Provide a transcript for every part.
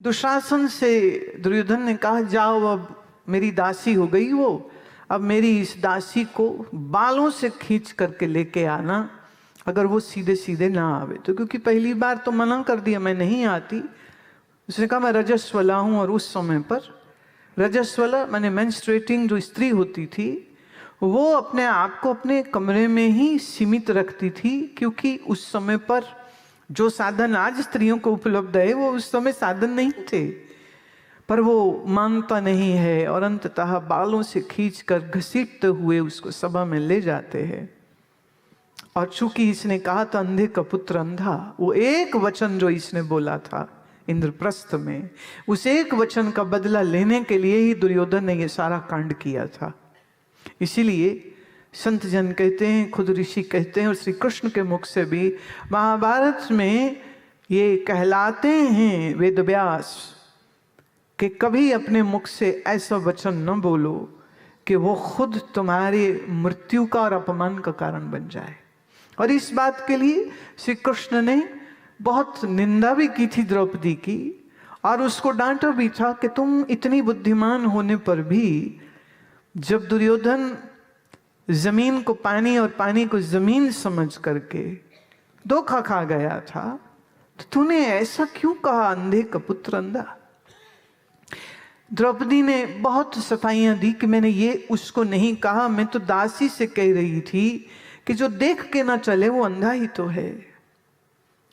दुशासन से दुर्योधन ने कहा, जाओ अब मेरी दासी हो गई वो, अब मेरी इस दासी को बालों से खींच करके लेके आना, अगर वो सीधे सीधे ना आवे तो। क्योंकि पहली बार तो मना कर दिया, मैं नहीं आती। उसने कहा मैं रजस्वला हूं, और उस समय पर रजस्वला माने मेंस्ट्रुएटिंग जो स्त्री होती थी वो अपने आप को अपने कमरे में ही सीमित रखती थी, क्योंकि उस समय पर जो साधन आज स्त्रियों को उपलब्ध है वो उस समय साधन नहीं थे। पर वो मानता नहीं है और अंततः बालों से खींचकर घसीटते हुए उसको सभा में ले जाते हैं। और चूंकि इसने कहा था अंधे का पुत्र अंधा, वो एक वचन जो इसने बोला था इंद्रप्रस्थ में, उस एक वचन का बदला लेने के लिए ही दुर्योधन ने ये सारा कांड किया था। इसीलिए संत जन कहते हैं, खुद ऋषि कहते हैं, और श्री कृष्ण के मुख से भी महाभारत में ये कहलाते हैं वेदव्यास कि कभी अपने मुख से ऐसा वचन न बोलो कि वो खुद तुम्हारी मृत्यु का और अपमान का कारण बन जाए। और इस बात के लिए श्री कृष्ण ने बहुत निंदा भी की थी द्रौपदी की, और उसको डांटा भी था कि तुम इतनी बुद्धिमान होने पर भी जब दुर्योधन जमीन को पानी और पानी को जमीन समझ करके धोखा खा गया था, तो तूने ऐसा क्यों कहा अंधे का पुत्र अंधा। द्रौपदी ने बहुत सफाइयां दी कि मैंने ये उसको नहीं कहा, मैं तो दासी से कह रही थी कि जो देख के ना चले वो अंधा ही तो है।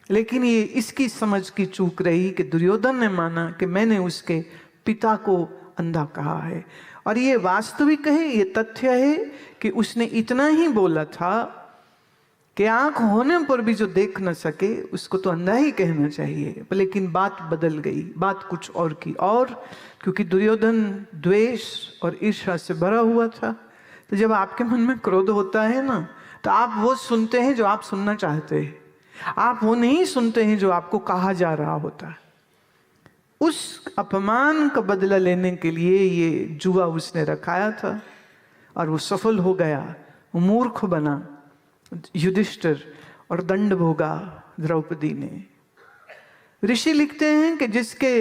लेकिन ये इसकी समझ की चूक रही कि दुर्योधन ने माना कि मैंने उसके पिता को अंधा कहा है। और ये वास्तविक है, ये तथ्य है कि उसने इतना ही बोला था कि आंख होने पर भी जो देख न सके उसको तो अंधा ही कहना चाहिए। लेकिन बात बदल गई, बात कुछ और की। और क्योंकि दुर्योधन द्वेष और ईर्ष्या से भरा हुआ था, तो जब आपके मन में क्रोध होता है ना, तो आप वो सुनते हैं जो आप सुनना चाहते हैं, आप वो नहीं सुनते हैं जो आपको कहा जा रहा होता है। उस अपमान का बदला लेने के लिए ये जुआ उसने रखाया था और वो सफल हो गया। वो मूर्ख बना युधिष्ठिर और दंड भोगा द्रौपदी ने। ऋषि लिखते हैं कि जिसके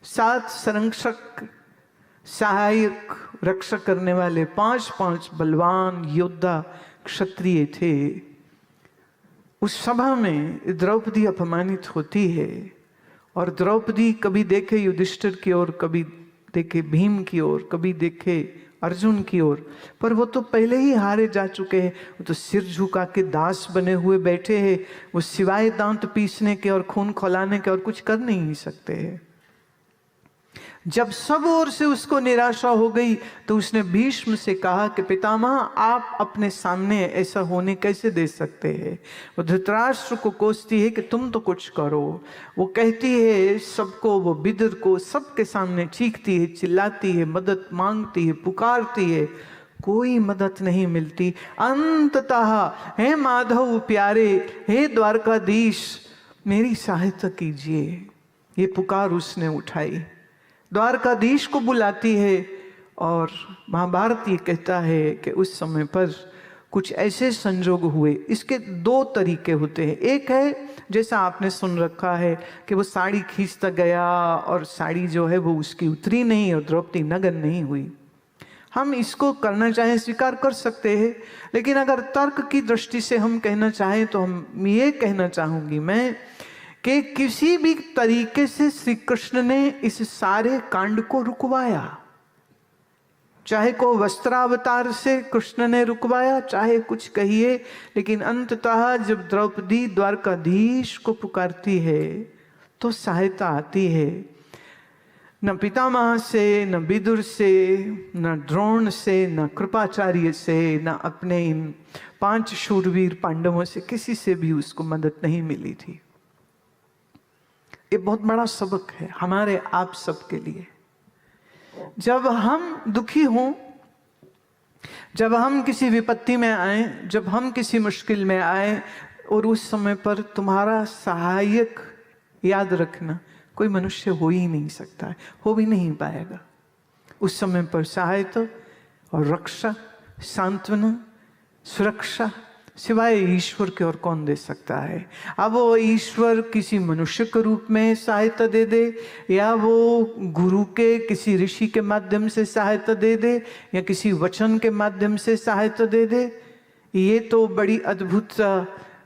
साथ संरक्षक, सहायक, रक्षा करने वाले 5 बलवान योद्धा क्षत्रिय थे, उस सभा में द्रौपदी अपमानित होती है। और द्रौपदी कभी देखे युधिष्ठिर की ओर, कभी देखे भीम की ओर, कभी देखे अर्जुन की ओर, पर वो तो पहले ही हारे जा चुके हैं। वो तो सिर झुका के दास बने हुए बैठे हैं। वो सिवाय दांत पीसने के और खून खौलाने के और कुछ कर नहीं सकते हैं। जब सब ओर से उसको निराशा हो गई तो उसने भीष्म से कहा कि पितामह आप अपने सामने ऐसा होने कैसे दे सकते हैं। वो धृतराष्ट्र को कोसती है कि तुम तो कुछ करो। वो कहती है सबको, वो विदुर को सबके सामने चीखती है, चिल्लाती है, मदद मांगती है, पुकारती है, कोई मदद नहीं मिलती। अंततः हे माधव प्यारे, हे द्वारकाधीश, मेरी सहायता कीजिए। ये पुकार उसने उठाई, द्वारकाधीश को बुलाती है। और महाभारत ये कहता है कि उस समय पर कुछ ऐसे संजोग हुए। इसके 2 तरीके होते हैं। एक है जैसा आपने सुन रखा है कि वो साड़ी खींचता गया और साड़ी जो है वो उसकी उतरी नहीं और द्रौपदी नग्न नहीं हुई। हम इसको करना चाहें स्वीकार कर सकते हैं, लेकिन अगर तर्क की दृष्टि से हम कहना चाहें तो हम ये कहना चाहूंगी मैं कि किसी भी तरीके से श्री कृष्ण ने इस सारे कांड को रुकवाया। चाहे को वस्त्रावतार से कृष्ण ने रुकवाया, चाहे कुछ कहिए, लेकिन अंततः जब द्रौपदी द्वारकाधीश को पुकारती है तो सहायता आती है। न पितामह से, न विदुर से, न द्रोण से, न कृपाचार्य से, न अपने इन 5 शूरवीर पांडवों से, किसी से भी उसको मदद नहीं मिली थी। ये बहुत बड़ा सबक है हमारे आप सबके लिए। जब हम दुखी हों, जब हम किसी विपत्ति में आए, जब हम किसी मुश्किल में आए, और उस समय पर तुम्हारा सहायक याद रखना कोई मनुष्य हो ही नहीं सकता है, हो भी नहीं पाएगा। उस समय पर सहायता और रक्षा, सांत्वना, सुरक्षा सिवाय ईश्वर के और कौन दे सकता है। अब वो ईश्वर किसी मनुष्य के रूप में सहायता दे दे, या वो गुरु के किसी ऋषि के माध्यम से सहायता दे दे, या किसी वचन के माध्यम से सहायता दे दे, ये तो बड़ी अद्भुत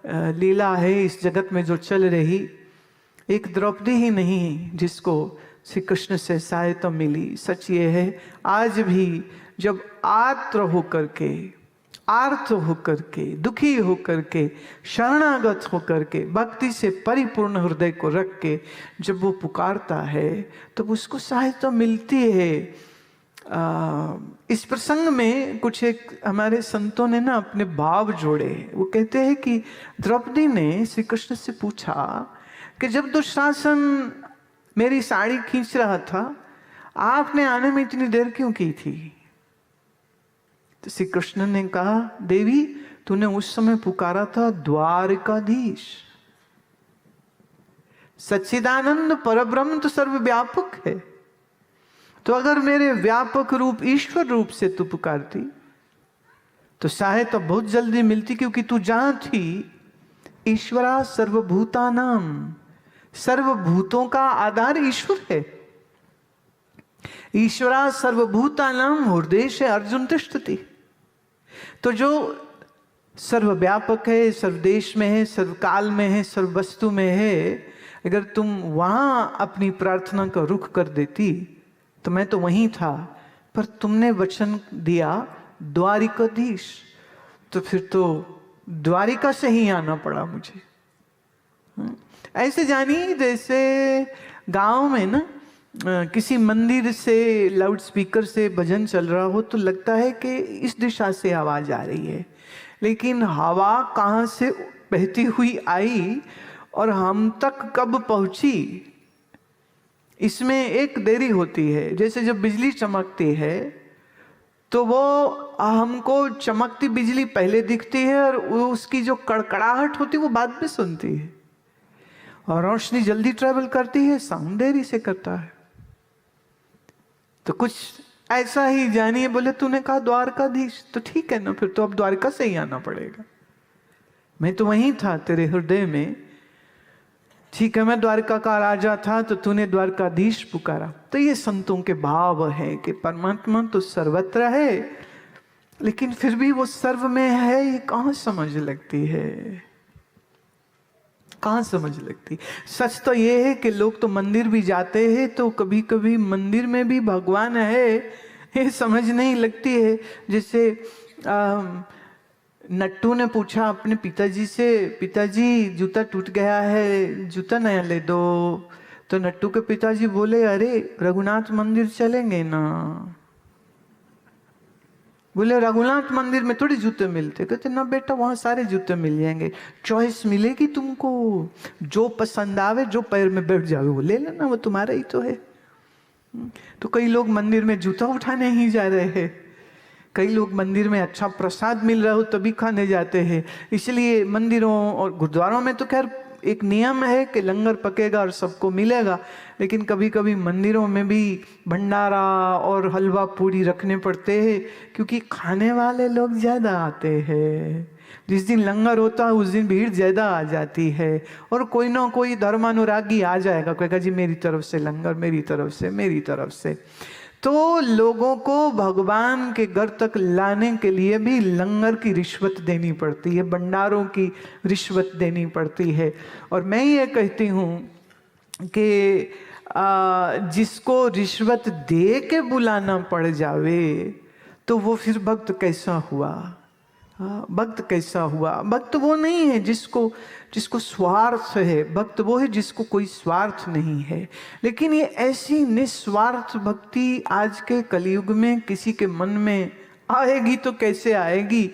लीला है इस जगत में जो चल रही। एक द्रौपदी ही नहीं जिसको श्री कृष्ण से सहायता मिली। सच ये है, आज भी जब आर्त होकर के, दुखी होकर के, शरणागत होकर के, भक्ति से परिपूर्ण हृदय को रख के जब वो पुकारता है तब उसको सहायता मिलती है। इस प्रसंग में कुछ एक हमारे संतों ने ना अपने भाव जोड़े। वो कहते हैं कि द्रौपदी ने श्री कृष्ण से पूछा कि जब दुशासन मेरी साड़ी खींच रहा था, आपने आने में इतनी देर क्यों की थी? तो श्री कृष्ण ने कहा, देवी तूने उस समय पुकारा था द्वारिकाधीश। सच्चिदानंद परब्रह्म तो सर्वव्यापक है, तो अगर मेरे व्यापक रूप ईश्वर रूप से तू पुकारती तो सहायता बहुत जल्दी मिलती, क्योंकि तू जहां थी ईश्वरा सर्वभूतानाम, सर्वभूतों का आधार ईश्वर है। ईश्वरा सर्वभूतानाम हृदय से अर्जुन तिष्ठति। तो जो सर्वव्यापक है, सर्वदेश में है, सर्वकाल में है, सर्व वस्तु में है, अगर तुम वहां अपनी प्रार्थना का रुख कर देती तो मैं तो वहीं था, पर तुमने वचन दिया द्वारिकाधीश, तो फिर तो द्वारिका से ही आना पड़ा मुझे। ऐसे जानिए जैसे गांव में ना किसी मंदिर से लाउड स्पीकर से भजन चल रहा हो तो लगता है कि इस दिशा से आवाज आ रही है, लेकिन हवा कहाँ से बहती हुई आई और हम तक कब पहुंची, इसमें एक देरी होती है। जैसे जब बिजली चमकती है तो वो हमको चमकती बिजली पहले दिखती है और उसकी जो कड़कड़ाहट होती है वो बाद में सुनती है, और रोशनी जल्दी ट्रेवल करती है, साउंड देरी से करता है। तो कुछ ऐसा ही जानिए। बोले तूने कहा द्वारकाधीश, तो ठीक है ना, फिर तो अब द्वारका से ही आना पड़ेगा। मैं तो वहीं था तेरे हृदय में। ठीक है, मैं द्वारका का राजा था तो तूने द्वारकाधीश पुकारा। तो ये संतों के भाव है कि परमात्मा तो सर्वत्र है, लेकिन फिर भी वो सर्व में है, ये कहाँ समझ लगती है, कहाँ समझ लगती। सच तो ये है कि लोग तो मंदिर भी जाते हैं तो कभी कभी मंदिर में भी भगवान है, ये समझ नहीं लगती है। जैसे नट्टू ने पूछा अपने पिताजी से, पिताजी जूता टूट गया है, जूता नया ले दो। तो नट्टू के पिताजी बोले, अरे रघुनाथ मंदिर चलेंगे ना। बोले रघुनाथ मंदिर में थोड़ी जूते मिलते। कहते ना बेटा, वहां सारे जूते मिल जाएंगे, चॉइस मिलेगी तुमको, जो पसंद आवे, जो पैर में बैठ जावे वो ले लेना, वो तुम्हारा ही तो है। तो कई लोग मंदिर में जूता उठाने ही जा रहे हैं, कई लोग मंदिर में अच्छा प्रसाद मिल रहा हो तभी खाने जाते हैं। इसलिए मंदिरों और गुरुद्वारों में तो खैर एक नियम है कि लंगर पकेगा और सबको मिलेगा, लेकिन कभी कभी मंदिरों में भी भंडारा और हलवा पूरी रखने पड़ते हैं, क्योंकि खाने वाले लोग ज़्यादा आते हैं। जिस दिन लंगर होता है उस दिन भीड़ ज़्यादा आ जाती है, और कोई ना कोई धर्मानुरागी आ जाएगा, कहेगा जी मेरी तरफ से लंगर, मेरी तरफ से, मेरी तरफ से। तो लोगों को भगवान के घर तक लाने के लिए भी लंगर की रिश्वत देनी पड़ती है, भंडारों की रिश्वत देनी पड़ती है। और मैं ये कहती हूँ कि जिसको रिश्वत दे के बुलाना पड़ जावे तो वो फिर भक्त कैसा हुआ? भक्त कैसा हुआ? भक्त वो नहीं है जिसको स्वार्थ है, भक्त वो है जिसको कोई स्वार्थ नहीं है। लेकिन ये ऐसी निस्वार्थ भक्ति आज के कलयुग में किसी के मन में आएगी तो कैसे आएगी?